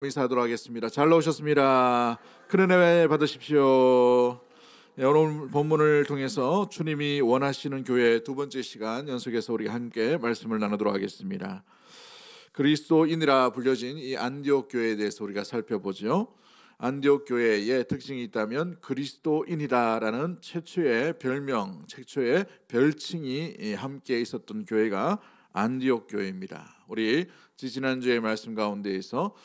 인사하도록 하겠습니다. 잘 나오셨습니다. 큰 은혜 받으십시오. 네, 오늘 본문을 통해서 주님이 원하시는 교회 두 번째 시간 연속해서 우리가 함께 말씀을 나누도록 하겠습니다. 그리스도인이라 불려진 이 안디옥 교회에 대해서 우리가 살펴보죠. 안디옥 교회의 특징이 있다면 그리스도인이라는 최초의 별명, 최초의 별칭이 함께 있었던 교회가 안디옥 교회입니다. 우리 지난주의 말씀 가운데에서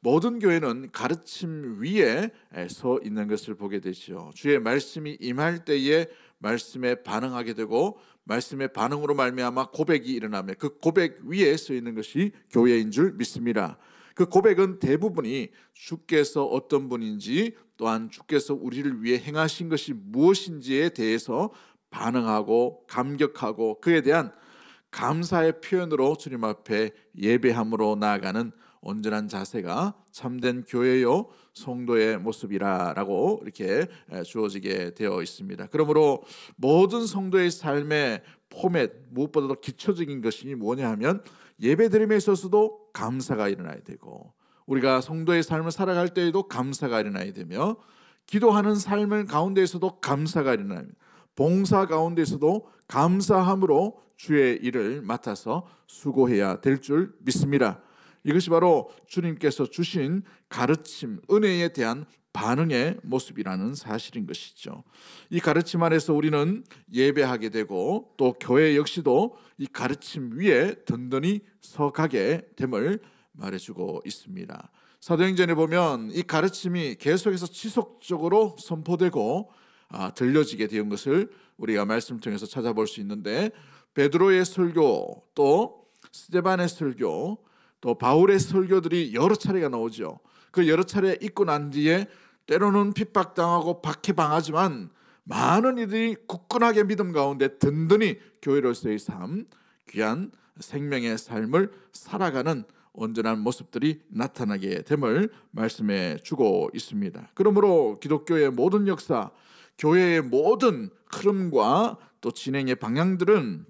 모든 교회는 가르침 위에 서 있는 것을 보게 되죠. 주의 말씀이 임할 때에 말씀에 반응하게 되고 말씀의 반응으로 말미암아 고백이 일어나며 그 고백 위에 서 있는 것이 교회인 줄 믿습니다. 그 고백은 대부분이 주께서 어떤 분인지 또한 주께서 우리를 위해 행하신 것이 무엇인지에 대해서 반응하고 감격하고 그에 대한 감사의 표현으로 주님 앞에 예배함으로 나아가는 온전한 자세가 참된 교회요 성도의 모습이라고 이렇게 주어지게 되어 있습니다. 그러므로 모든 성도의 삶의 포맷, 무엇보다도 기초적인 것이 뭐냐 하면 예배드림에 있어서도 감사가 일어나야 되고, 우리가 성도의 삶을 살아갈 때에도 감사가 일어나야 되며, 기도하는 삶을 가운데에서도 감사가 일어나야 됩니다. 봉사 가운데서도 감사함으로 주의 일을 맡아서 수고해야 될 줄 믿습니다. 이것이 바로 주님께서 주신 가르침, 은혜에 대한 반응의 모습이라는 사실인 것이죠. 이 가르침 안에서 우리는 예배하게 되고 또 교회 역시도 이 가르침 위에 든든히 서가게 됨을 말해주고 있습니다. 사도행전에 보면 이 가르침이 계속해서 지속적으로 선포되고 들려지게 된 것을 우리가 말씀 통해서 찾아볼 수 있는데, 베드로의 설교, 또 스데반의 설교, 또 바울의 설교들이 여러 차례가 나오죠. 그 여러 차례 있고 난 뒤에 때로는 핍박당하고 박해당하지만 많은 이들이 굳건하게 믿음 가운데 든든히 교회로서의 삶, 귀한 생명의 삶을 살아가는 온전한 모습들이 나타나게 됨을 말씀해 주고 있습니다. 그러므로 기독교의 모든 역사, 교회의 모든 흐름과 또 진행의 방향들은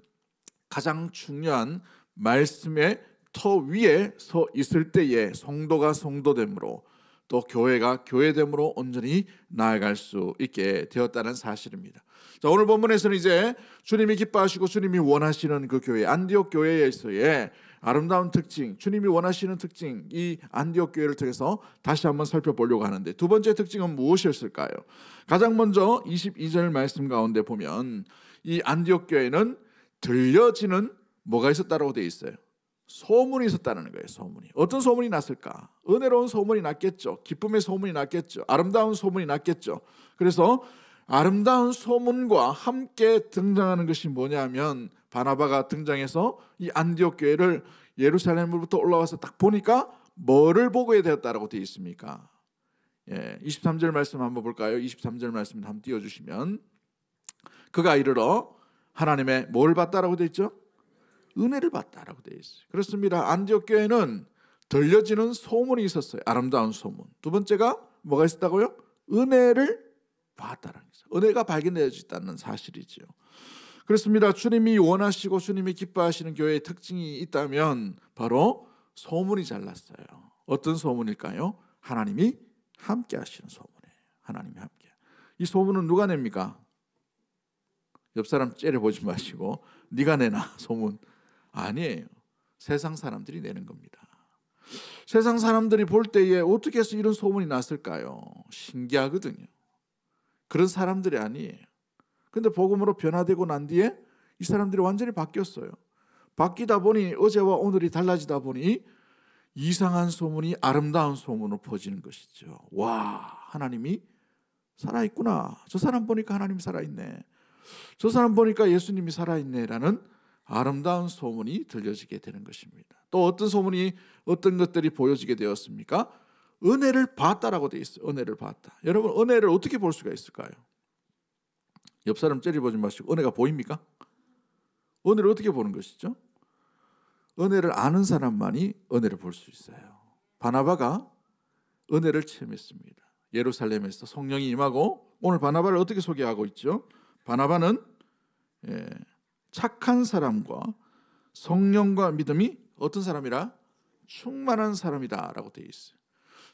가장 중요한 말씀의 터 위에 서 있을 때에 성도가 성도됨으로 또 교회가 교회됨으로 온전히 나아갈 수 있게 되었다는 사실입니다. 자, 오늘 본문에서는 이제 주님이 기뻐하시고 주님이 원하시는 그 교회, 안디옥 교회에서의 아름다운 특징, 주님이 원하시는 특징, 이 안디옥 교회를 통해서 다시 한번 살펴보려고 하는데, 두 번째 특징은 무엇이었을까요? 가장 먼저 22절 말씀 가운데 보면 이 안디옥 교회는 들려지는 뭐가 있었다라고 되어 있어요. 소문이 있었다는 거예요. 소문이. 어떤 소문이 났을까? 은혜로운 소문이 났겠죠. 기쁨의 소문이 났겠죠. 아름다운 소문이 났겠죠. 그래서 아름다운 소문과 함께 등장하는 것이 뭐냐면, 바나바가 등장해서 이 안디옥 교회를 예루살렘으로부터 올라와서 딱 보니까 뭐를 보게 되었다라고 되어 있습니까? 23절 말씀 한번 볼까요? 23절 말씀 한번 띄워주시면, 그가 이르러 하나님의 뭘 봤다라고 되어 있죠? 은혜를 봤다라고 되어 있어요. 그렇습니다. 안디옥 교회는 들려지는 소문이 있었어요. 아름다운 소문. 두 번째가 뭐가 있었다고요? 은혜를 봤다라는 거죠. 은혜가 발견되어졌다는 사실이죠. 그렇습니다. 주님이 원하시고 주님이 기뻐하시는 교회의 특징이 있다면 바로 소문이 잘 났어요. 어떤 소문일까요? 하나님이 함께 하시는 소문이에요. 하나님이 함께. 이 소문은 누가 냅니까? 옆 사람 째려보지 마시고 네가 내나 소문. 아니에요. 세상 사람들이 내는 겁니다. 세상 사람들이 볼 때에 어떻게 해서 이런 소문이 났을까요? 신기하거든요. 그런 사람들이 아니에요. 근데 복음으로 변화되고 난 뒤에 이 사람들이 완전히 바뀌었어요. 바뀌다 보니, 어제와 오늘이 달라지다 보니 이상한 소문이 아름다운 소문으로 퍼지는 것이죠. 와, 하나님이 살아있구나. 저 사람 보니까 하나님이 살아있네. 저 사람 보니까 예수님이 살아있네라는 아름다운 소문이 들려지게 되는 것입니다. 또 어떤 소문이, 어떤 것들이 보여지게 되었습니까? 은혜를 봤다라고 되어 있어요. 은혜를 봤다. 여러분, 은혜를 어떻게 볼 수가 있을까요? 옆 사람 째려보지 마시고 은혜가 보입니까? 은혜를 어떻게 보는 것이죠? 은혜를 아는 사람만이 은혜를 볼 수 있어요. 바나바가 은혜를 체험했습니다. 예루살렘에서 성령이 임하고, 오늘 바나바를 어떻게 소개하고 있죠? 바나바는 착한 사람과 성령과 믿음이 어떤 사람이라? 충만한 사람이다 라고 되어 있어요.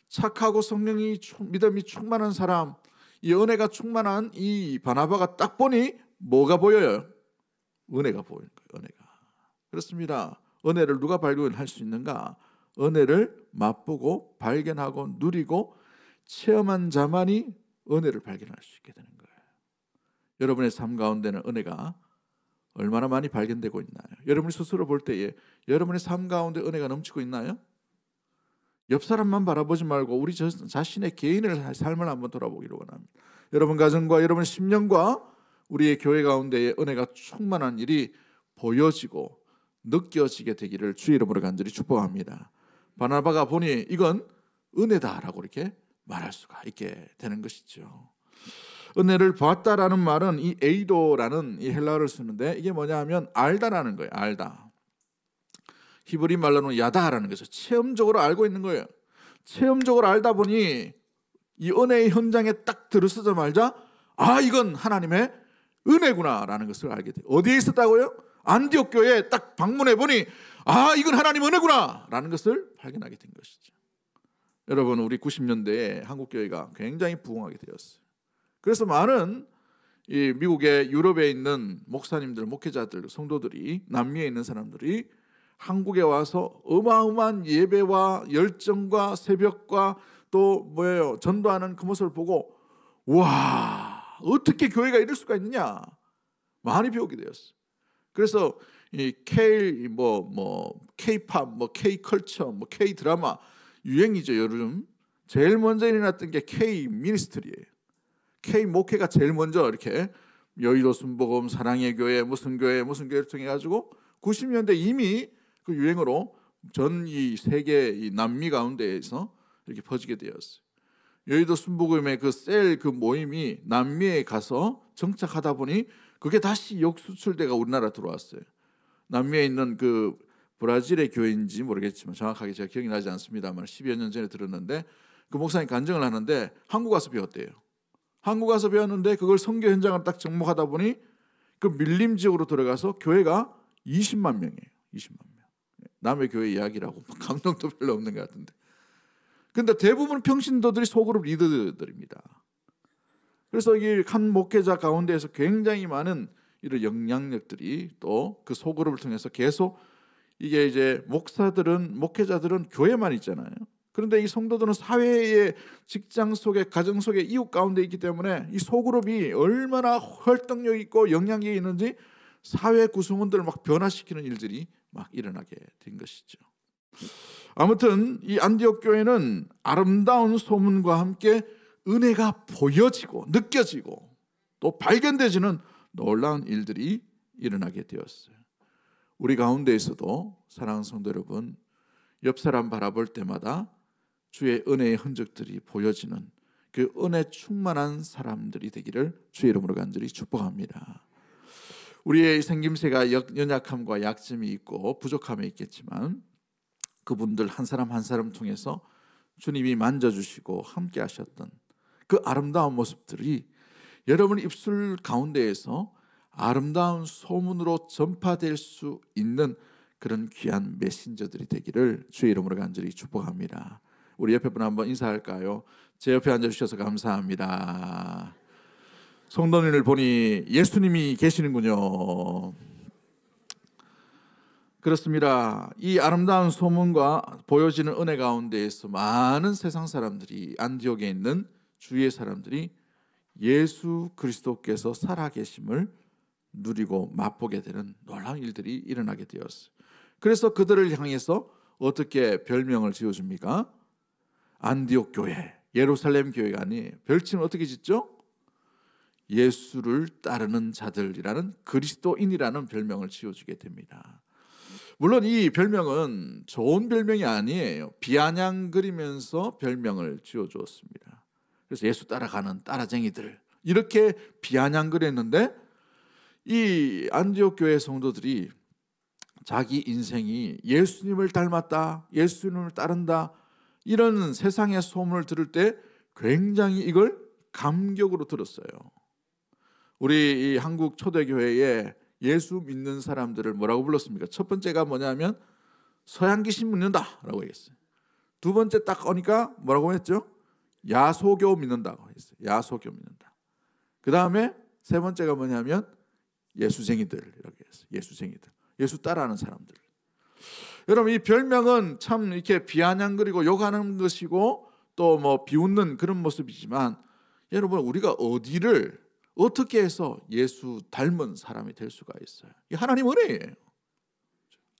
착하고 성령이 믿음이 충만한 사람, 이 은혜가 충만한 이 바나바가 딱 보니 뭐가 보여요? 은혜가 보이는 거예요. 은혜가. 그렇습니다. 은혜를 누가 발견할 수 있는가? 은혜를 맛보고 발견하고 누리고 체험한 자만이 은혜를 발견할 수 있게 되는 거예요. 여러분의 삶 가운데는 은혜가 얼마나 많이 발견되고 있나요? 여러분이 스스로 볼 때에 여러분의 삶 가운데 은혜가 넘치고 있나요? 옆 사람만 바라보지 말고 우리 자신의 개인의 삶을 한번 돌아보기를 원합니다. 여러분 가정과 여러분 심령과 우리의 교회 가운데에 은혜가 충만한 일이 보여지고 느껴지게 되기를 주의 이름으로 간절히 축복합니다. 바나바가 보니 이건 은혜다라고 이렇게 말할 수가 있게 되는 것이죠. 은혜를 보았다라는 말은 이 에이도라는 이 헬라어를 쓰는데 이게 뭐냐 하면 알다라는 거예요. 알다. 히브리 말로는 야다라는 것을 체험적으로 알고 있는 거예요. 체험적으로 알다 보니 이 은혜의 현장에 딱 들어서자마자 아 이건 하나님의 은혜구나라는 것을 알게 돼요. 어디에 있었다고요? 안디옥 교회에 딱 방문해 보니 아 이건 하나님 은혜구나라는 것을 발견하게 된 것이죠. 여러분 우리 90년대에 한국 교회가 굉장히 부흥하게 되었어요. 그래서 많은 이 미국의 유럽에 있는 목사님들, 목회자들, 성도들이 남미에 있는 사람들이 한국에 와서 어마어마한 예배와 열정과 새벽과 또 뭐예요 전도하는 그 모습을 보고 와 어떻게 교회가 이럴 수가 있느냐 많이 배우게 되었어요. 그래서 이 K-팝, K-컬처, K-드라마 유행이죠. 요즘 제일 먼저 일어났던 게 K-미니스트리예요. K-목회가 제일 먼저 이렇게 여의도 순복음, 사랑의 교회, 무슨 교회를 통해 가지고 90년대 이미 그 유행으로 전 이 세계 이 남미 가운데에서 이렇게 퍼지게 되었어요. 여의도 순복음의 그 셀 그 모임이 남미에 가서 정착하다 보니 그게 다시 역수출돼가 우리나라 들어왔어요. 남미에 있는 그 브라질의 교회인지 모르겠지만 정확하게 제가 기억이 나지 않습니다만 10여 년 전에 들었는데 그 목사님 간증을 하는데 한국 가서 배웠대요. 한국 가서 배웠는데 그걸 선교 현장을 딱 접목하다 보니 그 밀림 지역으로 들어가서 교회가 20만 명이에요. 20만 명. 남의 교회 이야기라고 감동도 별로 없는 것 같은데. 근데 대부분 평신도들이 소그룹 리더들입니다. 그래서 이 한 목회자 가운데에서 굉장히 많은 이런 영향력들이 또 그 소그룹을 통해서 계속 이게 이제 목회자들은 교회만 있잖아요. 그런데 이 성도들은 사회의 직장 속에 가정 속에 이웃 가운데 있기 때문에 이 소그룹이 얼마나 활동력 있고 영향력이 있는지 사회 구성원들을 막 변화시키는 일들이 막 일어나게 된 것이죠. 아무튼 이 안디옥 교회는 아름다운 소문과 함께 은혜가 보여지고 느껴지고 또 발견되지는 놀라운 일들이 일어나게 되었어요. 우리 가운데에서도 사랑하는 성도 여러분, 옆 사람 바라볼 때마다 주의 은혜의 흔적들이 보여지는 그 은혜 충만한 사람들이 되기를 주의 이름으로 간절히 축복합니다. 우리의 생김새가 연약함과 약점이 있고 부족함이 있겠지만 그분들 한 사람 한 사람 통해서 주님이 만져주시고 함께 하셨던 그 아름다운 모습들이 여러분 입술 가운데에서 아름다운 소문으로 전파될 수 있는 그런 귀한 메신저들이 되기를 주의 이름으로 간절히 축복합니다. 우리 옆에 분 한번 인사할까요? 제 옆에 앉아주셔서 감사합니다. 성도님을 보니 예수님이 계시는군요. 그렇습니다. 이 아름다운 소문과 보여지는 은혜 가운데에서 많은 세상 사람들이 안디옥에 있는 주위의 사람들이 예수 그리스도께서 살아계심을 누리고 맛보게 되는 놀라운 일들이 일어나게 되었어요. 그래서 그들을 향해서 어떻게 별명을 지어줍니까? 안디옥 교회, 예루살렘 교회가 아니에요. 별칭을 어떻게 짓죠? 예수를 따르는 자들이라는 그리스도인이라는 별명을 지어주게 됩니다. 물론 이 별명은 좋은 별명이 아니에요. 비아냥거리면서 별명을 지어주었습니다. 그래서 예수 따라가는 따라쟁이들 이렇게 비아냥거렸는데 이 안디옥 교회 성도들이 자기 인생이 예수님을 닮았다, 예수님을 따른다 이런 세상의 소문을 들을 때 굉장히 이걸 감격으로 들었어요. 우리 이 한국 초대교회에 예수 믿는 사람들을 뭐라고 불렀습니까? 첫 번째가 뭐냐면 서양 귀신 믿는다라고 얘기했어요. 두 번째 딱 오니까 뭐라고 했죠? 야소교 믿는다고 했어요. 야소교 믿는다. 그 다음에 세 번째가 뭐냐면 예수쟁이들 이렇게 했어요. 예수쟁이들. 예수 따라하는 사람들. 여러분 이 별명은 참 이렇게 비아냥거리고 욕하는 것이고 또 뭐 비웃는 그런 모습이지만 여러분 우리가 어디를 어떻게 해서 예수 닮은 사람이 될 수가 있어요? 이 하나님 은혜예요.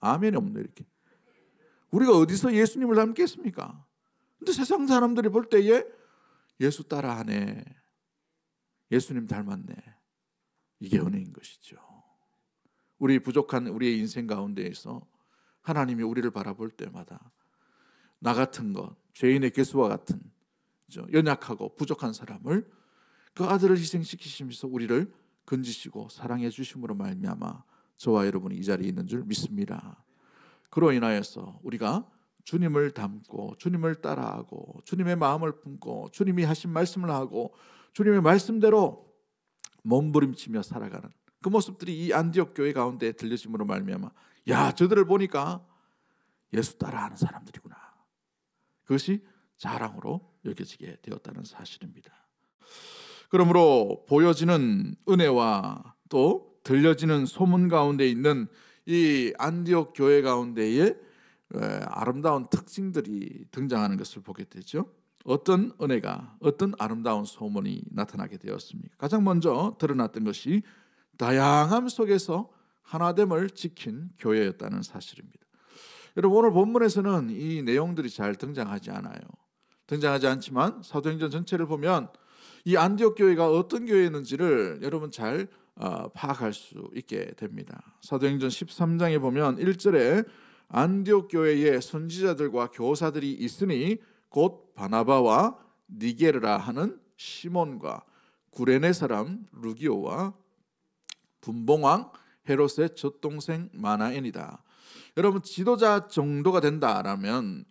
아멘이 없네 이렇게. 우리가 어디서 예수님을 닮겠습니까? 근데 세상 사람들이 볼 때에 예수 따라하네, 예수님 닮았네, 이게 은혜인 것이죠. 우리 부족한 우리의 인생 가운데에서 하나님이 우리를 바라볼 때마다 나 같은 것, 죄인의 개수와 같은 연약하고 부족한 사람을 그 아들을 희생시키시면서 우리를 건지시고 사랑해 주심으로 말미암아 저와 여러분이 이 자리에 있는 줄 믿습니다. 그로 인하여서 우리가 주님을 닮고 주님을 따라하고 주님의 마음을 품고 주님이 하신 말씀을 하고 주님의 말씀대로 몸부림치며 살아가는 그 모습들이 이 안디옥 교회 가운데 들려짐으로 말미암아 야 저들을 보니까 예수 따라하는 사람들이구나. 그것이 자랑으로 여겨지게 되었다는 사실입니다. 그러므로 보여지는 은혜와 또 들려지는 소문 가운데 있는 이 안디옥 교회 가운데에 아름다운 특징들이 등장하는 것을 보게 되죠. 어떤 은혜가 어떤 아름다운 소문이 나타나게 되었습니까? 가장 먼저 드러났던 것이 다양함 속에서 하나됨을 지킨 교회였다는 사실입니다. 여러분 오늘 본문에서는 이 내용들이 잘 등장하지 않아요. 등장하지 않지만 사도행전 전체를 보면 이 안디옥 교회가 어떤 교회였는지를 여러분 잘 파악할 수 있게 됩니다. 사도행전 13장에 보면 1절에 안디옥 교회에 선지자들과 교사들이 있으니 곧 바나바와 니게르라 하는 시몬과 구레네 사람 루기오와 분봉왕 헤롯의 젖동생 마나엔이다. 여러분 지도자 정도가 된다라면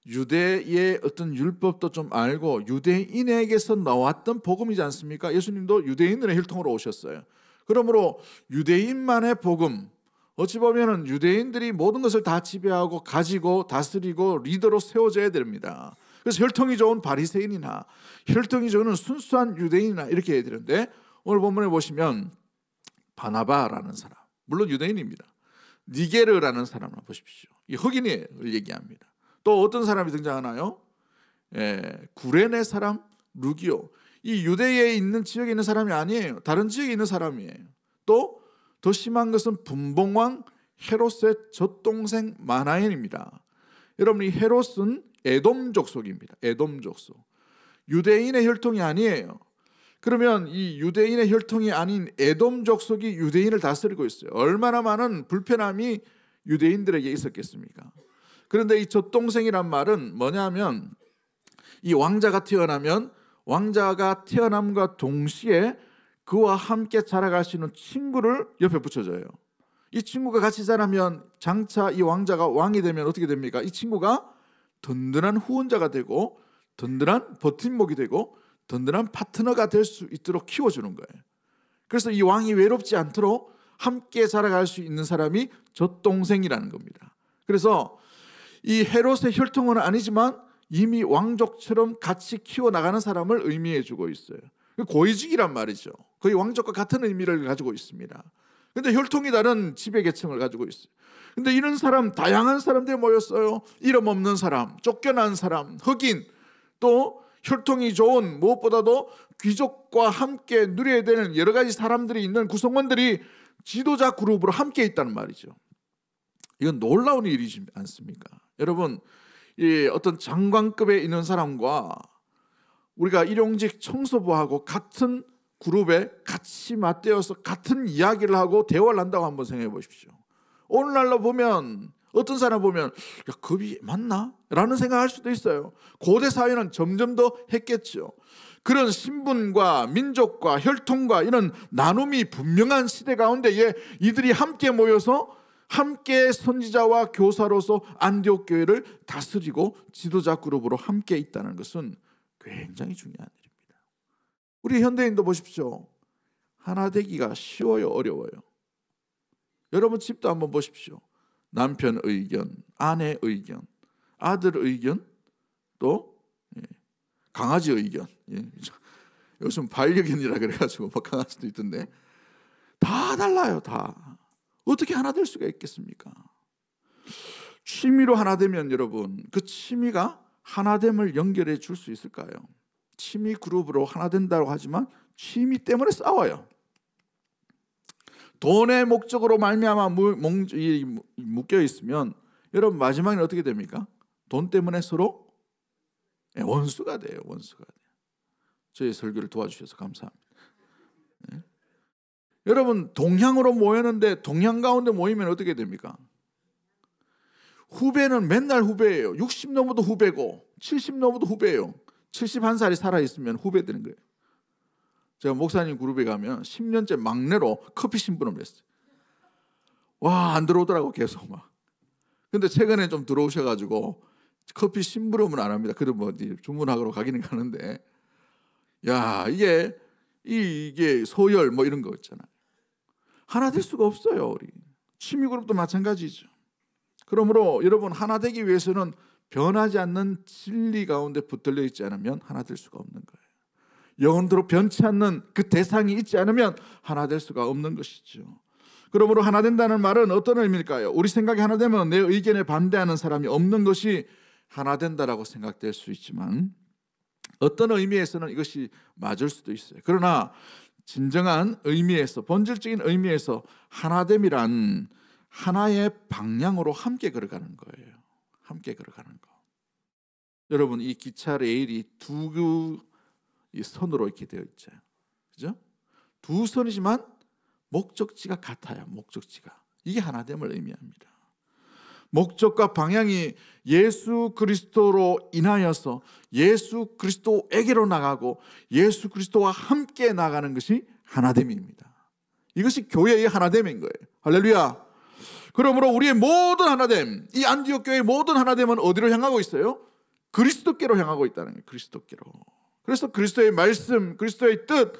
유대의 어떤 율법도 좀 알고 유대인에게서 나왔던 복음이지 않습니까? 예수님도 유대인들의 혈통으로 오셨어요. 그러므로 유대인만의 복음, 어찌 보면 유대인들이 모든 것을 다 지배하고 가지고 다스리고 리더로 세워져야 됩니다. 그래서 혈통이 좋은 바리새인이나 혈통이 좋은 순수한 유대인이나 이렇게 해야 되는데 오늘 본문에 보시면 바나바라는 사람, 물론 유대인입니다. 니게르라는 사람을 보십시오. 이 흑인을 얘기합니다. 또 어떤 사람이 등장하나요? 구레네 사람 루기오. 이 유대에 있는 지역에 있는 사람이 아니에요. 다른 지역에 있는 사람이에요. 또 더 심한 것은 분봉왕 헤롯의 젖동생 마나엔입니다. 여러분 이 헤롯은 에돔 족속입니다. 에돔 족속. 유대인의 혈통이 아니에요. 그러면 이 유대인의 혈통이 아닌 에돔 족속이 유대인을 다스리고 있어요. 얼마나 많은 불편함이 유대인들에게 있었겠습니까? 그런데 이 젖동생이란 말은 뭐냐면 이 왕자가 태어나면 왕자가 태어남과 동시에 그와 함께 자라갈 수 있는 친구를 옆에 붙여줘요. 이 친구가 같이 자라면 장차 이 왕자가 왕이 되면 어떻게 됩니까? 이 친구가 든든한 후원자가 되고 든든한 버팀목이 되고 든든한 파트너가 될 수 있도록 키워주는 거예요. 그래서 이 왕이 외롭지 않도록 함께 자라갈 수 있는 사람이 젖동생이라는 겁니다. 그래서 이 헤롯의 혈통은 아니지만 이미 왕족처럼 같이 키워나가는 사람을 의미해주고 있어요. 고위직이란 말이죠. 거의 왕족과 같은 의미를 가지고 있습니다. 그런데 혈통이 다른 지배계층을 가지고 있어요. 근데 이런 사람, 다양한 사람들이 모였어요. 이름 없는 사람, 쫓겨난 사람, 흑인, 또 혈통이 좋은 무엇보다도 귀족과 함께 누려야 되는 여러 가지 사람들이 있는 구성원들이 지도자 그룹으로 함께 있다는 말이죠. 이건 놀라운 일이지 않습니까? 여러분, 이 어떤 장관급에 있는 사람과 우리가 일용직 청소부하고 같은 그룹에 같이 맞대어서 같은 이야기를 하고 대화를 한다고 한번 생각해 보십시오. 오늘날로 보면 어떤 사람 보면 야, 급이 맞나? 라는 생각할 수도 있어요. 고대 사회는 점점 더 했겠죠. 그런 신분과 민족과 혈통과 이런 나눔이 분명한 시대 가운데에 이들이 함께 모여서 함께 선지자와 교사로서 안디옥 교회를 다스리고 지도자 그룹으로 함께 있다는 것은 굉장히 중요한 일입니다. 우리 현대인도 보십시오. 하나 되기가 쉬워요, 어려워요? 여러분 집도 한번 보십시오. 남편 의견, 아내 의견, 아들 의견, 또 강아지 의견, 요즘 반려견이라 그래가지고 뭐 강아지도 있던데 다 달라요. 다 어떻게 하나 될 수가 있겠습니까? 취미로 하나 되면 여러분 그 취미가 하나됨을 연결해 줄 수 있을까요? 취미 그룹으로 하나 된다고 하지만 취미 때문에 싸워요. 돈의 목적으로 말미암아 묶여 있으면 여러분 마지막에 어떻게 됩니까? 돈 때문에 서로 원수가 돼요. 원수가 돼요. 저희 설교를 도와주셔서 감사합니다. 여러분 동향으로 모였는데 동향 가운데 모이면 어떻게 됩니까? 후배는 맨날 후배예요. 60 넘어도 후배고 70 넘어도 후배예요. 71살이 살아있으면 후배 되는 거예요. 제가 목사님 그룹에 가면 10년째 막내로 커피 심부름을 했어요. 와, 안 들어오더라고 계속 막. 근데 최근에 좀 들어오셔가지고 커피 심부름은 안 합니다. 그래도 뭐 주문하러 가기는 가는데, 야, 이게 소열 뭐 이런 거 있잖아요. 하나 될 수가 없어요. 우리 취미 그룹도 마찬가지죠. 그러므로 여러분 하나 되기 위해서는 변하지 않는 진리 가운데 붙들려 있지 않으면 하나 될 수가 없는 거예요. 영원토록 변치 않는 그 대상이 있지 않으면 하나 될 수가 없는 것이죠. 그러므로 하나 된다는 말은 어떤 의미일까요? 우리 생각이 하나 되면 내 의견에 반대하는 사람이 없는 것이 하나 된다라고 생각될 수 있지만 어떤 의미에서는 이것이 맞을 수도 있어요. 그러나 진정한 의미에서, 본질적인 의미에서 하나됨이란 하나의 방향으로 함께 걸어가는 거예요. 함께 걸어가는 거. 여러분 이 기차 레일이 두 선으로 이렇게 되어 있죠. 그죠? 두 선이지만 목적지가 같아요. 목적지가. 이게 하나됨을 의미합니다. 목적과 방향이 예수 그리스도로 인하여서 예수 그리스도에게로 나가고 예수 그리스도와 함께 나가는 것이 하나됨입니다. 이것이 교회의 하나됨인 거예요. 할렐루야. 그러므로 우리의 모든 하나됨, 이 안디옥 교회의 모든 하나됨은 어디로 향하고 있어요? 그리스도께로 향하고 있다는 거예요. 그리스도께로. 그래서 그리스도의 말씀, 그리스도의 뜻,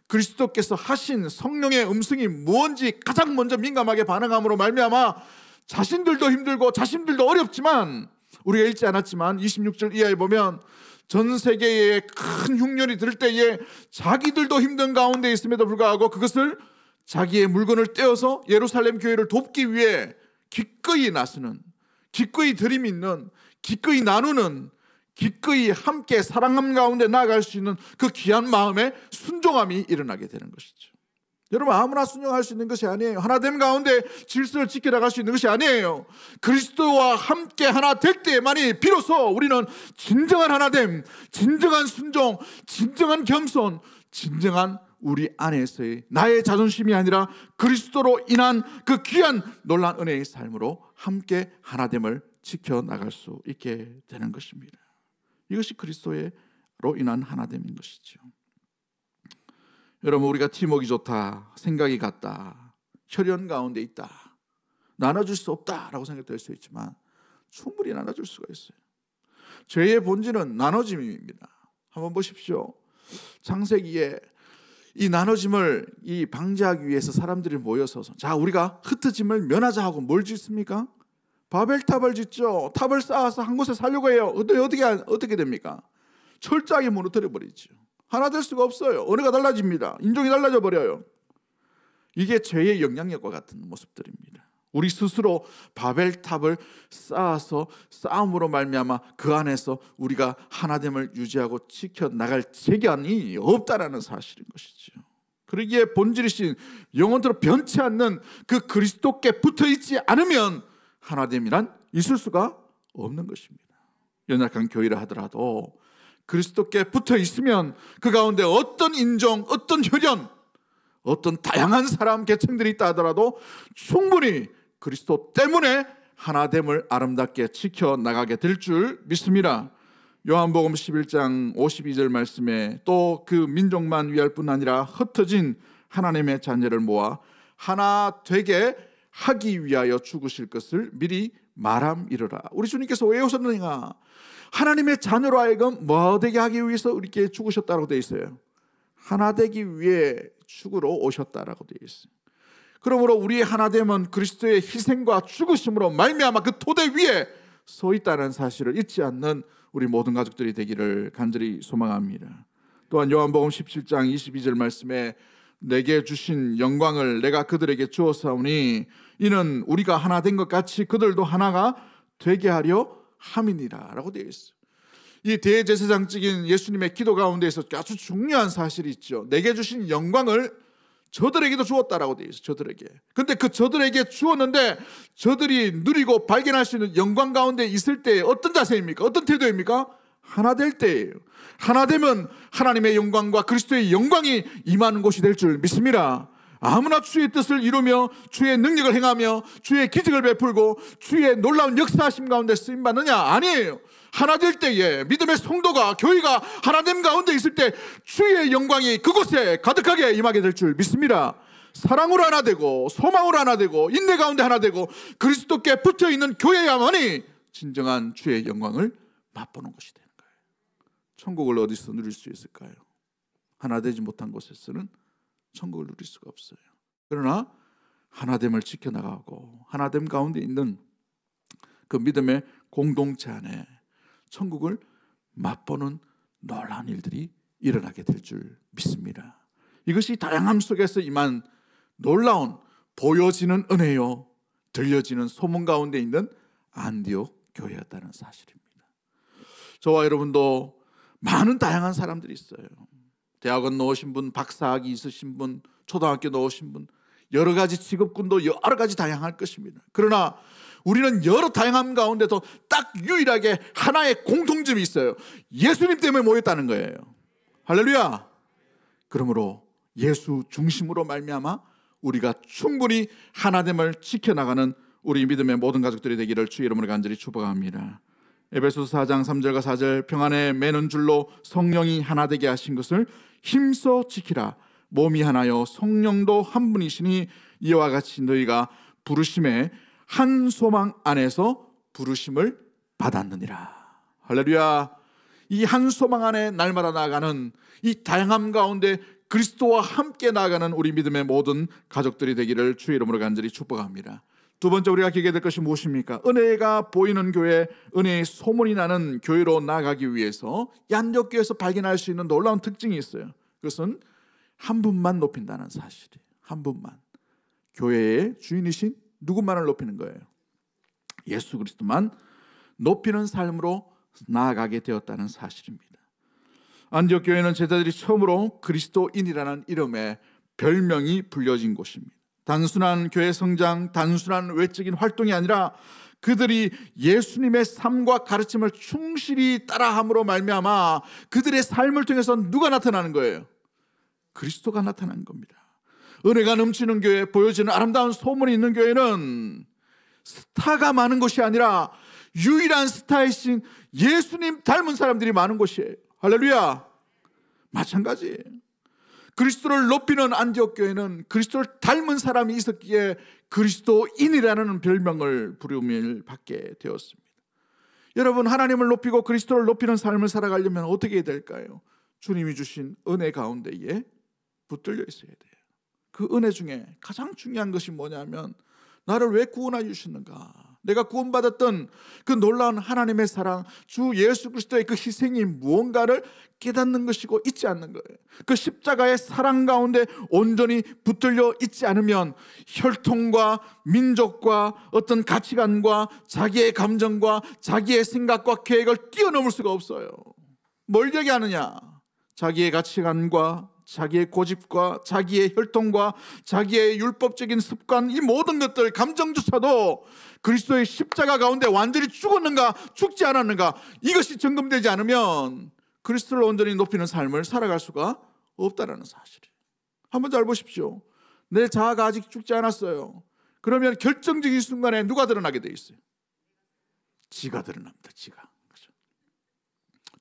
그리스도께서 하신 성령의 음성이 무언지 가장 먼저 민감하게 반응함으로 말미암아 자신들도 힘들고 자신들도 어렵지만 우리가 읽지 않았지만 26절 이하에 보면 전 세계에 큰 흉년이 들 때에 자기들도 힘든 가운데 있음에도 불구하고 그것을 자기의 물건을 떼어서 예루살렘 교회를 돕기 위해 기꺼이 나서는, 기꺼이 들이미는, 기꺼이 나누는, 기꺼이 함께 사랑함 가운데 나아갈 수 있는 그 귀한 마음의 순종함이 일어나게 되는 것이죠. 여러분 아무나 순종할 수 있는 것이 아니에요. 하나됨 가운데 질서를 지켜나갈 수 있는 것이 아니에요. 그리스도와 함께 하나 될 때만이 비로소 우리는 진정한 하나됨, 진정한 순종, 진정한 겸손, 진정한 우리 안에서의 나의 자존심이 아니라 그리스도로 인한 그 귀한 놀라운 은혜의 삶으로 함께 하나됨을 지켜나갈 수 있게 되는 것입니다. 이것이 그리스도로 인한 하나됨인 것이죠. 여러분 우리가 팀워크가 좋다, 생각이 같다, 혈연 가운데 있다, 나눠줄 수 없다라고 생각될 수 있지만 충분히 나눠줄 수가 있어요. 죄의 본질은 나눠짐입니다. 한번 보십시오. 창세기에 이 나눠짐을 방지하기 위해서 사람들이 모여서 자 우리가 흩어짐을 면하자 하고 뭘 짓습니까? 바벨탑을 짓죠. 탑을 쌓아서 한 곳에 살려고 해요. 어떻게 됩니까? 철저하게 무너뜨려 버리죠. 하나 될 수가 없어요. 언어가 달라집니다. 인종이 달라져 버려요. 이게 죄의 영향력과 같은 모습들입니다. 우리 스스로 바벨탑을 쌓아서 싸움으로 말미암아 그 안에서 우리가 하나됨을 유지하고 지켜나갈 재견이 없다라는 사실인 것이죠. 그러기에 본질이신 영원토록 변치 않는 그 그리스도께 붙어있지 않으면 하나됨이란 있을 수가 없는 것입니다. 연약한 교회라 하더라도 그리스도께 붙어 있으면 그 가운데 어떤 인종, 어떤 혈연, 어떤 다양한 사람 계층들이 있다 하더라도 충분히 그리스도 때문에 하나됨을 아름답게 지켜나가게 될 줄 믿습니다. 요한복음 11장 52절 말씀에 또 그 민족만 위할 뿐 아니라 흩어진 하나님의 자녀를 모아 하나 되게 하기 위하여 죽으실 것을 미리 말함이러라. 우리 주님께서 왜 오셨느냐? 하나님의 자녀로 하여금 뭐 되게 하기 위해서 우리께 죽으셨다고 되어 있어요. 하나 되기 위해 죽으러 오셨다라고 되어 있어요. 그러므로 우리의 하나됨은 그리스도의 희생과 죽으심으로 말미암아 그 토대 위에 서 있다는 사실을 잊지 않는 우리 모든 가족들이 되기를 간절히 소망합니다. 또한 요한복음 17장 22절 말씀에 내게 주신 영광을 내가 그들에게 주었사오니 이는 우리가 하나 된 것 같이 그들도 하나가 되게 하려 함이니라 라고 되어 있어요. 이 대제사장직인 예수님의 기도 가운데에서 아주 중요한 사실이 있죠. 내게 주신 영광을 저들에게도 주었다라고 되어 있어요. 저들에게. 근데 그 저들에게 주었는데 저들이 누리고 발견할 수 있는 영광 가운데 있을 때 어떤 자세입니까? 어떤 태도입니까? 하나 될 때예요. 하나 되면 하나님의 영광과 그리스도의 영광이 임하는 곳이 될 줄 믿습니다. 아무나 주의 뜻을 이루며 주의 능력을 행하며 주의 기적을 베풀고 주의 놀라운 역사하심 가운데 쓰임받느냐? 아니에요. 하나 될 때에 믿음의 성도가 교회가 하나됨 가운데 있을 때 주의 영광이 그곳에 가득하게 임하게 될 줄 믿습니다. 사랑으로 하나 되고 소망으로 하나 되고 인내 가운데 하나 되고 그리스도께 붙어있는 교회야만이 진정한 주의 영광을 맛보는 것이 되는 거예요. 천국을 어디서 누릴 수 있을까요? 하나 되지 못한 곳에서는 천국을 누릴 수가 없어요. 그러나 하나됨을 지켜나가고 하나됨 가운데 있는 그 믿음의 공동체 안에 천국을 맛보는 놀라운 일들이 일어나게 될 줄 믿습니다. 이것이 다양함 속에서 임한 놀라운 보여지는 은혜요 들려지는 소문 가운데 있는 안디옥 교회였다는 사실입니다. 저와 여러분도 많은 다양한 사람들이 있어요. 대학원 나오신 분, 박사학위 있으신 분, 초등학교 나오신 분, 여러 가지 직업군도 여러 가지 다양할 것입니다. 그러나 우리는 여러 다양함 가운데도 딱 유일하게 하나의 공통점이 있어요. 예수님 때문에 모였다는 거예요. 할렐루야. 그러므로 예수 중심으로 말미암아 우리가 충분히 하나됨을 지켜나가는 우리 믿음의 모든 가족들이 되기를 주의 이름으로 간절히 축복합니다. 에베소서 4장 3절과 4절 평안에 매는 줄로 성령이 하나 되게 하신 것을 힘써 지키라. 몸이 하나요 성령도 한 분이시니 이와 같이 너희가 부르심에 한 소망 안에서 부르심을 받았느니라. 할렐루야. 이 한 소망 안에 날마다 나아가는 이 다양함 가운데 그리스도와 함께 나아가는 우리 믿음의 모든 가족들이 되기를 주의 이름으로 간절히 축복합니다. 두 번째 우리가 기억해야 될 것이 무엇입니까? 은혜가 보이는 교회, 은혜의 소문이 나는 교회로 나아가기 위해서 안디옥교회에서 발견할 수 있는 놀라운 특징이 있어요. 그것은 한 분만 높인다는 사실이에요. 한 분만. 교회의 주인이신 누구만을 높이는 거예요? 예수 그리스도만 높이는 삶으로 나아가게 되었다는 사실입니다. 안디옥 교회는 제자들이 처음으로 그리스도인이라는 이름의 별명이 불려진 곳입니다. 단순한 교회 성장, 단순한 외적인 활동이 아니라 그들이 예수님의 삶과 가르침을 충실히 따라함으로 말미암아 그들의 삶을 통해서 누가 나타나는 거예요? 그리스도가 나타나는 겁니다. 은혜가 넘치는 교회, 보여지는 아름다운 소문이 있는 교회는 스타가 많은 것이 아니라 유일한 스타이신 예수님 닮은 사람들이 많은 곳이에요. 할렐루야. 마찬가지예요. 그리스도를 높이는 안디옥 교회는 그리스도를 닮은 사람이 있었기에 그리스도인이라는 별명을 부름을 받게 되었습니다. 여러분, 하나님을 높이고 그리스도를 높이는 삶을 살아가려면 어떻게 해야 될까요? 주님이 주신 은혜 가운데에 붙들려 있어야 돼요. 그 은혜 중에 가장 중요한 것이 뭐냐면 나를 왜 구원하여 주셨는가? 내가 구원받았던 그 놀라운 하나님의 사랑, 주 예수 그리스도의 그 희생이 무언가를 깨닫는 것이고 잊지 않는 거예요. 그 십자가의 사랑 가운데 온전히 붙들려 있지 않으면 혈통과 민족과 어떤 가치관과 자기의 감정과 자기의 생각과 계획을 뛰어넘을 수가 없어요. 뭘 얘기하느냐? 자기의 가치관과 자기의 고집과 자기의 혈통과 자기의 율법적인 습관, 이 모든 것들, 감정조차도 그리스도의 십자가 가운데 완전히 죽었는가 죽지 않았는가, 이것이 점검되지 않으면 그리스도를 온전히 높이는 삶을 살아갈 수가 없다는 사실이에요. 한번 잘 보십시오. 내 자아가 아직 죽지 않았어요. 그러면 결정적인 순간에 누가 드러나게 돼 있어요? 지가 드러납니다. 지가. 그렇죠?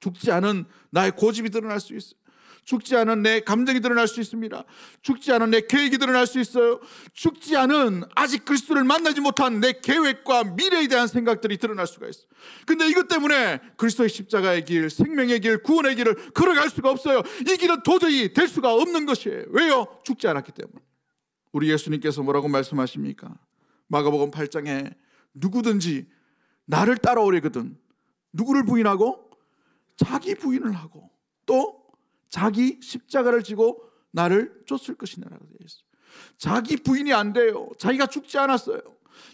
죽지 않은 나의 고집이 드러날 수 있어요. 죽지 않은 내 감정이 드러날 수 있습니다. 죽지 않은 내 계획이 드러날 수 있어요. 죽지 않은 아직 그리스도를 만나지 못한 내 계획과 미래에 대한 생각들이 드러날 수가 있어요. 근데 이것 때문에 그리스도의 십자가의 길, 생명의 길, 구원의 길을 걸어갈 수가 없어요. 이 길은 도저히 될 수가 없는 것이에요. 왜요? 죽지 않았기 때문에. 우리 예수님께서 뭐라고 말씀하십니까? 마가복음 8장에 누구든지 나를 따라오려거든 누구를 부인하고 자기 부인을 하고 또 자기 십자가를 지고 나를 쫓을 것이냐라고 되어 있어요. 자기 부인이 안 돼요. 자기가 죽지 않았어요.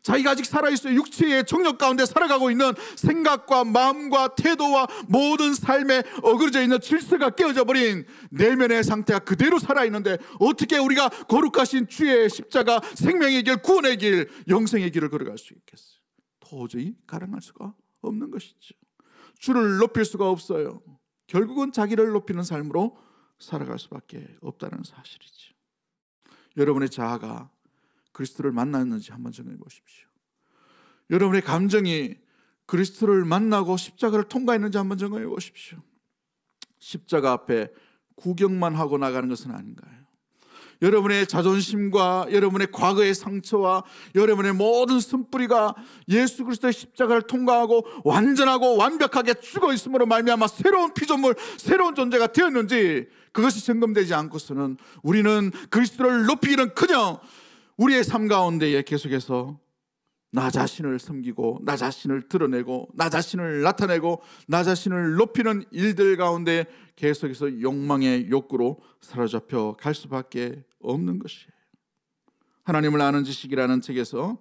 자기가 아직 살아있어요. 육체의 정욕 가운데 살아가고 있는 생각과 마음과 태도와 모든 삶에 어그러져 있는 질서가 깨어져 버린 내면의 상태가 그대로 살아있는데 어떻게 우리가 거룩하신 주의 십자가, 생명의 길, 구원의 길, 영생의 길을 걸어갈 수 있겠어요? 도저히 가능할 수가 없는 것이죠. 주를 높일 수가 없어요. 결국은 자기를 높이는 삶으로 살아갈 수밖에 없다는 사실이죠. 여러분의 자아가 그리스도를 만났는지 한번 점검해 보십시오. 여러분의 감정이 그리스도를 만나고 십자가를 통과했는지 한번 점검해 보십시오. 십자가 앞에 구경만 하고 나가는 것은 아닌가요? 여러분의 자존심과 여러분의 과거의 상처와 여러분의 모든 쓴뿌리가 예수 그리스도의 십자가를 통과하고 완전하고 완벽하게 죽어 있음으로 말미암아 새로운 피조물, 새로운 존재가 되었는지 그것이 점검되지 않고서는 우리는 그리스도를 높이기는커녕 우리의 삶 가운데에 계속해서 나 자신을 섬기고 나 자신을 드러내고 나 자신을 나타내고 나 자신을 높이는 일들 가운데 계속해서 욕망의 욕구로 사로잡혀 갈 수밖에 없는 것이에요. 하나님을 아는 지식이라는 책에서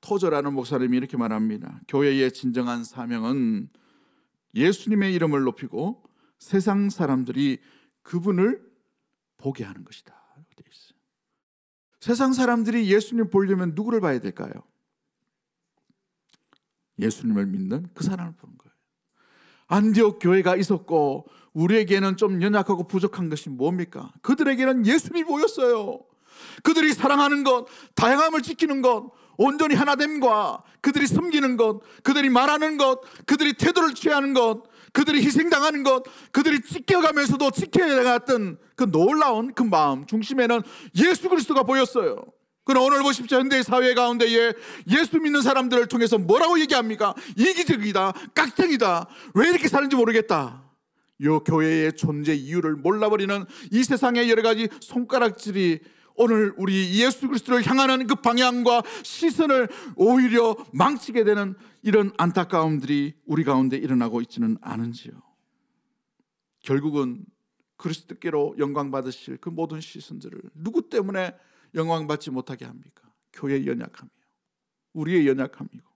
토저라는 목사님이 이렇게 말합니다. 교회의 진정한 사명은 예수님의 이름을 높이고 세상 사람들이 그분을 보게 하는 것이다. 세상 사람들이 예수님 보려면 누구를 봐야 될까요? 예수님을 믿는 그 사람을 보는 거예요. 안디옥 교회가 있었고 우리에게는 좀 연약하고 부족한 것이 뭡니까? 그들에게는 예수님이 보였어요. 그들이 사랑하는 것, 다양함을 지키는 것, 온전히 하나됨과 그들이 섬기는 것, 그들이 말하는 것, 그들이 태도를 취하는 것, 그들이 희생당하는 것, 그들이 지켜가면서도 지켜야 나갔던 그 놀라운 그 마음 중심에는 예수 그리스도가 보였어요. 그러나 오늘 보십시오. 현대의 사회 가운데에 예수 믿는 사람들을 통해서 뭐라고 얘기합니까? 이기적이다, 깍쟁이다, 왜 이렇게 사는지 모르겠다. 이 교회의 존재 이유를 몰라버리는 이 세상의 여러 가지 손가락질이 오늘 우리 예수 그리스도를 향하는 그 방향과 시선을 오히려 망치게 되는 이런 안타까움들이 우리 가운데 일어나고 있지는 않은지요. 결국은 그리스도께로 영광 받으실 그 모든 시선들을 누구 때문에 영광 받지 못하게 합니까? 교회의 연약함이요, 우리의 연약함이고.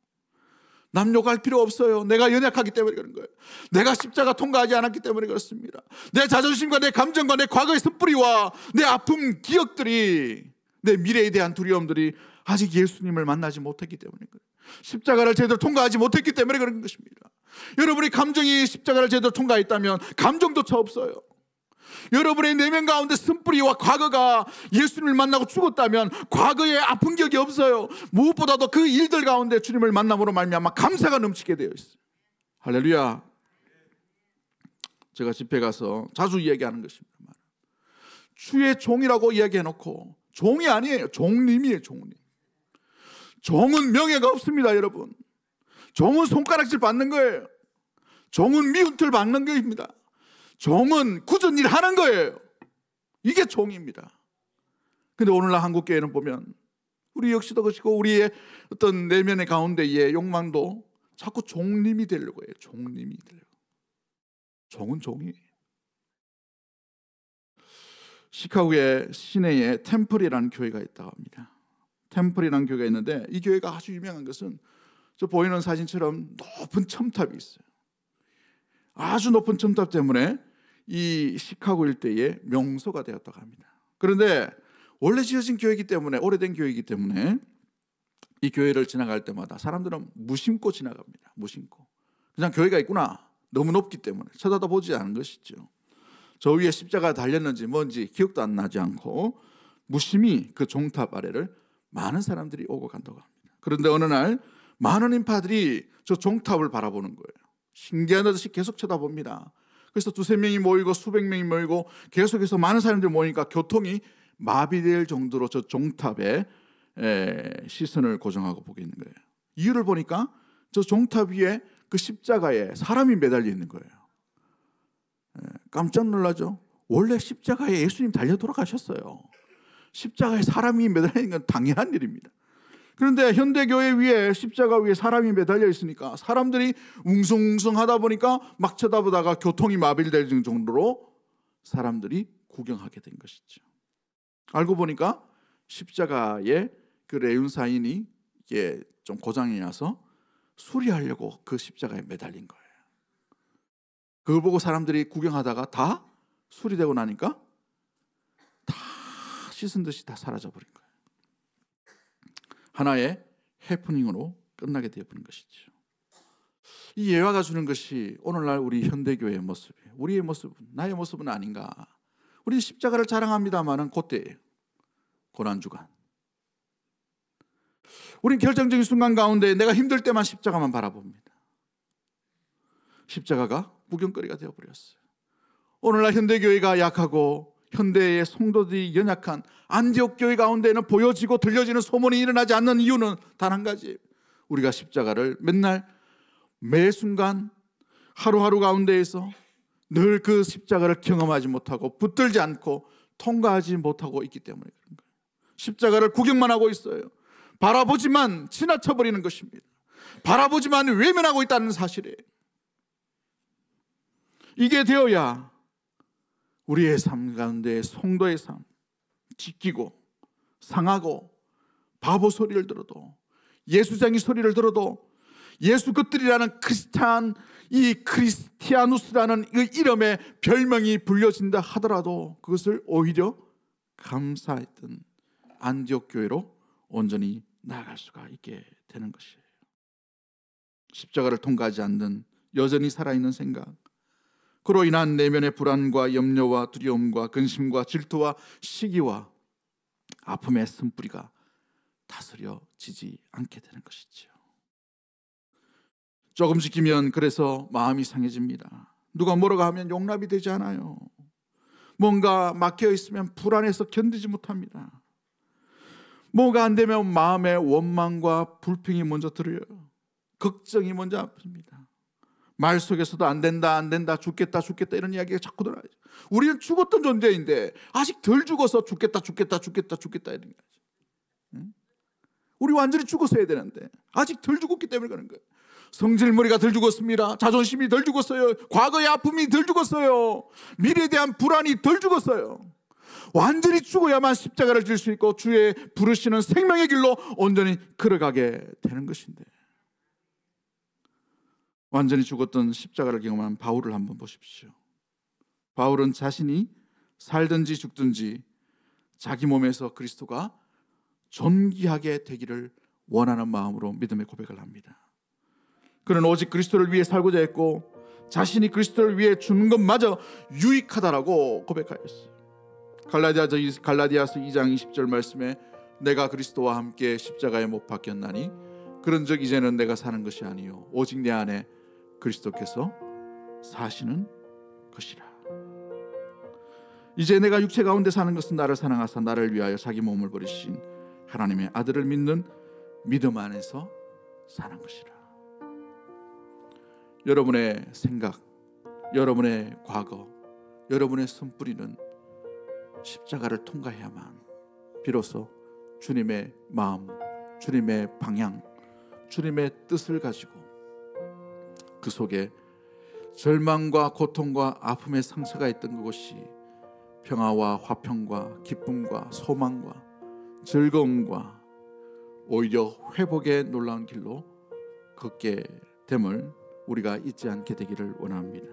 남 욕할 필요 없어요. 내가 연약하기 때문에 그런 거예요. 내가 십자가 통과하지 않았기 때문에 그렇습니다. 내 자존심과 내 감정과 내 과거의 습뿌리와 내 아픔 기억들이, 내 미래에 대한 두려움들이 아직 예수님을 만나지 못했기 때문에 그래요. 십자가를 제대로 통과하지 못했기 때문에 그런 것입니다. 여러분의 감정이 십자가를 제대로 통과했다면 감정조차 없어요. 여러분의 내면 가운데 쓴뿌리와 과거가 예수님을 만나고 죽었다면 과거에 아픈 기억이 없어요. 무엇보다도 그 일들 가운데 주님을 만남으로 말미암아 감사가 넘치게 되어 있어요. 할렐루야. 제가 집회 가서 자주 이야기하는 것입니다. 주의 종이라고 이야기해놓고 종이 아니에요. 종님이에요. 종님. 종은 명예가 없습니다. 여러분, 종은 손가락질 받는 거예요. 종은 미운틀 받는 것입니다. 종은 굳은 일 하는 거예요. 이게 종입니다. 그런데 오늘날 한국교회는 보면 우리 역시도 그렇고 우리의 어떤 내면의 가운데의 욕망도 자꾸 종님이 되려고 해요. 종님이 되려고. 종은 종이에요. 시카고의 시내에 템플이라는 교회가 있다고 합니다. 템플이라는 교회가 있는데 이 교회가 아주 유명한 것은 저 보이는 사진처럼 높은 첨탑이 있어요. 아주 높은 첨탑 때문에 이 시카고 일대의 명소가 되었다고 합니다. 그런데 원래 지어진 교회이기 때문에, 오래된 교회이기 때문에 이 교회를 지나갈 때마다 사람들은 무심코 지나갑니다. 무심코. 그냥 교회가 있구나. 너무 높기 때문에 쳐다보지 않은 것이죠. 저 위에 십자가 달렸는지 뭔지 기억도 안 나지 않고 무심히 그 종탑 아래를 많은 사람들이 오고 간다고 합니다. 그런데 어느 날 많은 인파들이 저 종탑을 바라보는 거예요. 신기한 듯이 계속 쳐다봅니다. 그래서 두세 명이 모이고 수백 명이 모이고 계속해서 많은 사람들이 모이니까 교통이 마비될 정도로 저 종탑에 시선을 고정하고 보게 있는 거예요. 이유를 보니까 저 종탑 위에 그 십자가에 사람이 매달려 있는 거예요. 깜짝 놀라죠. 원래 십자가에 예수님 달려 돌아가셨어요. 십자가에 사람이 매달려 있는 건 당연한 일입니다. 그런데 현대교회 위에 십자가 위에 사람이 매달려 있으니까 사람들이 웅성웅성하다 보니까 막 쳐다보다가 교통이 마비될 정도로 사람들이 구경하게 된 것이죠. 알고 보니까 십자가에 그 레윈사인이 이게 좀 고장이 나서 수리하려고 그 십자가에 매달린 거예요. 그걸 보고 사람들이 구경하다가 다 수리되고 나니까 다 씻은 듯이 다 사라져버린 거예요. 하나의 해프닝으로 끝나게 되어버린 것이죠. 이 예화가 주는 것이 오늘날 우리 현대교회의 모습이에요. 우리의 모습은, 나의 모습은 아닌가. 우리는 십자가를 자랑합니다마는 그때예요. 고난주간. 우린 결정적인 순간 가운데 내가 힘들 때만 십자가만 바라봅니다. 십자가가 구경거리가 되어버렸어요. 오늘날 현대교회가 약하고 현대의 성도들이 연약한 안디옥 교회 가운데는 보여지고 들려지는 소문이 일어나지 않는 이유는 단 한 가지. 우리가 십자가를 맨날 매 순간 하루하루 가운데에서 늘 그 십자가를 경험하지 못하고 붙들지 않고 통과하지 못하고 있기 때문에 그런 거예요. 십자가를 구경만 하고 있어요. 바라보지만 지나쳐버리는 것입니다. 바라보지만 외면하고 있다는 사실이에요. 이게 되어야 우리의 삶 가운데 성도의 삶, 지키고 상하고 바보 소리를 들어도, 예수쟁이 소리를 들어도, 예수 것들이라는 이 크리스티아누스라는 그 이름의 별명이 불려진다 하더라도 그것을 오히려 감사했던 안디옥 교회로 온전히 나아갈 수가 있게 되는 것이에요. 십자가를 통과하지 않는 여전히 살아있는 생각, 그로 인한 내면의 불안과 염려와 두려움과 근심과 질투와 시기와 아픔의 쓴뿌리가 다스려지지 않게 되는 것이지요. 조금 지키면 그래서 마음이 상해집니다. 누가 뭐라고 하면 용납이 되지 않아요. 뭔가 막혀 있으면 불안해서 견디지 못합니다. 뭐가 안 되면 마음에 원망과 불평이 먼저 들어요. 걱정이 먼저 앞섭니다. 말 속에서도 안 된다 죽겠다 이런 이야기가 자꾸 들어요. 우리는 죽었던 존재인데 아직 덜 죽어서 죽겠다 이런 거지. 우리 완전히 죽었어야 되는데 아직 덜 죽었기 때문에 그런 거예요. 성질머리가 덜 죽었습니다. 자존심이 덜 죽었어요. 과거의 아픔이 덜 죽었어요. 미래에 대한 불안이 덜 죽었어요. 완전히 죽어야만 십자가를 질 수 있고 주의 부르시는 생명의 길로 온전히 걸어가게 되는 것인데, 완전히 죽었던 십자가를 경험한 바울을 한번 보십시오. 바울은 자신이 살든지 죽든지 자기 몸에서 그리스도가 존귀하게 되기를 원하는 마음으로 믿음의 고백을 합니다. 그는 오직 그리스도를 위해 살고자 했고 자신이 그리스도를 위해 주는 것마저 유익하다라고 고백하였어요. 갈라디아서 2장 20절 말씀에 내가 그리스도와 함께 십자가에 못 박혔나니 그런즉 이제는 내가 사는 것이 아니요 오직 내 안에 그리스도께서 사시는 것이라. 이제 내가 육체 가운데 사는 것은 나를 사랑하사 나를 위하여 자기 몸을 버리신 하나님의 아들을 믿는 믿음 안에서 사는 것이라. 여러분의 생각, 여러분의 과거, 여러분의 손뿌리는 십자가를 통과해야만 비로소 주님의 마음, 주님의 방향, 주님의 뜻을 가지고 그 속에 절망과 고통과 아픔의 상처가 있던 그것이 평화와 화평과 기쁨과 소망과 즐거움과 오히려 회복의 놀라운 길로 걷게 됨을 우리가 잊지 않게 되기를 원합니다.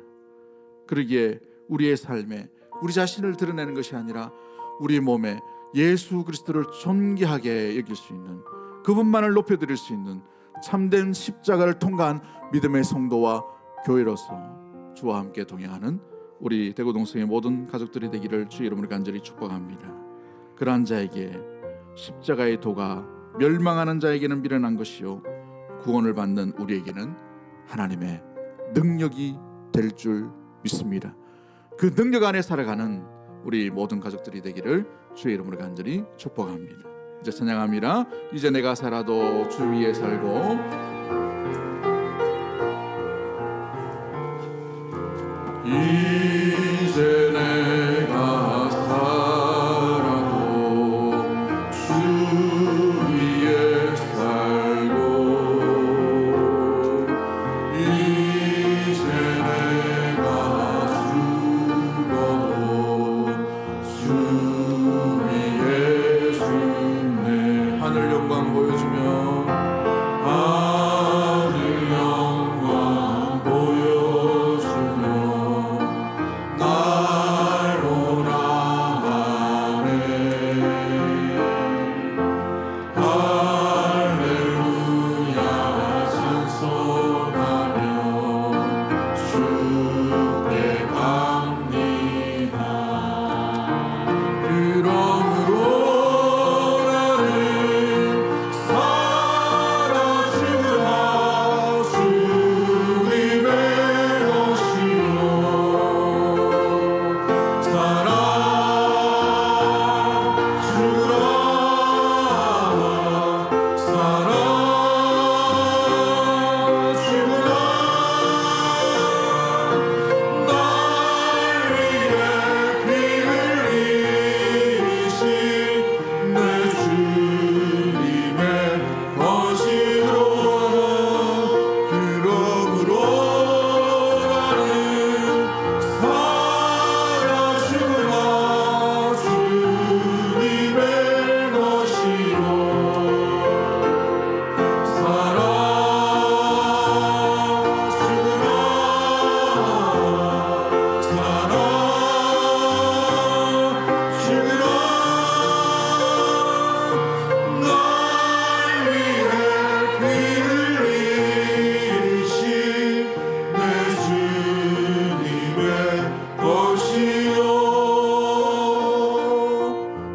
그러기에 우리의 삶에 우리 자신을 드러내는 것이 아니라 우리 몸에 예수 그리스도를 존귀하게 여길 수 있는, 그분만을 높여드릴 수 있는 참된 십자가를 통과한 믿음의 성도와 교회로서 주와 함께 동행하는 우리 대구동성의 모든 가족들이 되기를 주의 이름으로 간절히 축복합니다. 그러한 자에게 십자가의 도가 멸망하는 자에게는 미련한 것이요 구원을 받는 우리에게는 하나님의 능력이 될 줄 믿습니다. 그 능력 안에 살아가는 우리 모든 가족들이 되기를 주의 이름으로 간절히 축복합니다. 이제 찬양합니다. 이제 내가 살아도 주 위에 살고 이제 내가 살아도 주 위에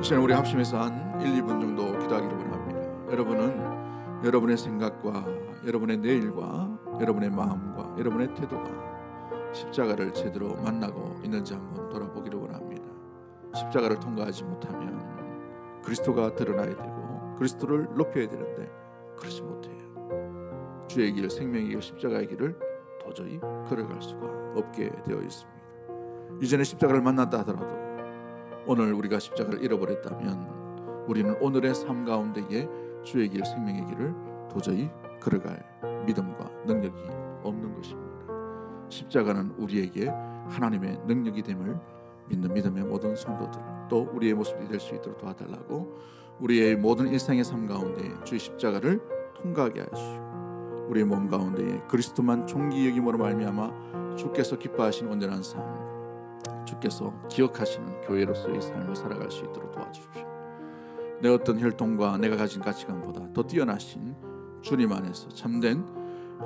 시간 우리 합심해서 한 1, 2분 정도 기도하기를 원합니다. 여러분은 여러분의 생각과 여러분의 내일과 여러분의 마음과 여러분의 태도가 십자가를 제대로 만나고 있는지 한번 돌아보기를 원합니다. 십자가를 통과하지 못하면 그리스도가 드러나야 되고 그리스도를 높여야 되는데 그렇지 못해요. 주의 길, 생명의 길, 십자가의 길을 도저히 걸어갈 수가 없게 되어 있습니다. 이전에 십자가를 만났다 하더라도 오늘 우리가 십자가를 잃어버렸다면 우리는 오늘의 삶 가운데에 주의 길, 생명의 길을 도저히 걸어갈 믿음과 능력이 없는 것입니다. 십자가는 우리에게 하나님의 능력이 됨을 믿는 믿음의 모든 성도들, 또 우리의 모습이 될 수 있도록 도와달라고, 우리의 모든 일상의 삶 가운데 주의 십자가를 통과하게 하시고 우리의 몸 가운데에 그리스도만 존귀 여김으로 말미암아 주께서 기뻐하시는 온전한 삶, 주께서 기억하시는 교회로서의 삶을 살아갈 수 있도록 도와주십시오. 내 어떤 혈통과 내가 가진 가치관보다 더 뛰어나신 주님 안에서 참된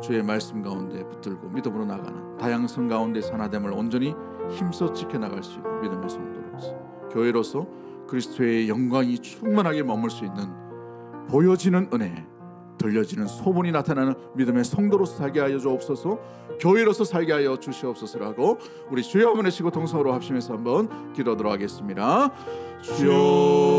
주의 말씀 가운데 붙들고 믿음으로 나가는 다양성 가운데 하나됨을 온전히 힘써 지켜나갈 수 있는 믿음의 성도로서, 교회로서 그리스도의 영광이 충만하게 머물 수 있는 보여지는 은혜, 들려지는 소문이 나타나는 믿음의 성도로서 살게 하여 주옵소서, 교회로서 살게 하여 주시옵소서라고 우리 주여 한번 외치고 동성으로 합심해서 한번 기도하도록 하겠습니다. 주여